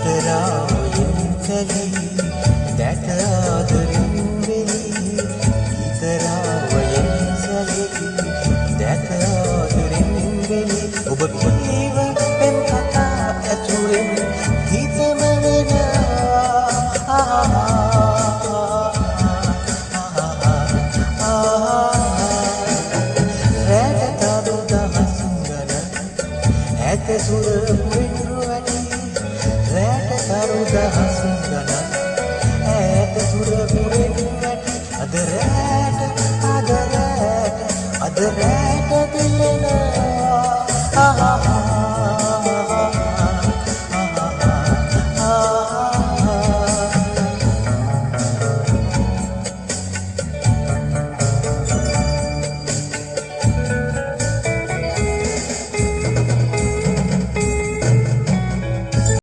ඉතරායෙන් කැලී දැක ආදරෙන් වෙලී ඉතරායෙන් සැලී දැක ආදරෙන් වෙලී ඔබ කීව පෙම් කතා ඇතුරෙන් හිතම වෙනා රැට තරු දහස් ගණන් ඇත සුර පුරින් රුවනි රැට තරු දහස්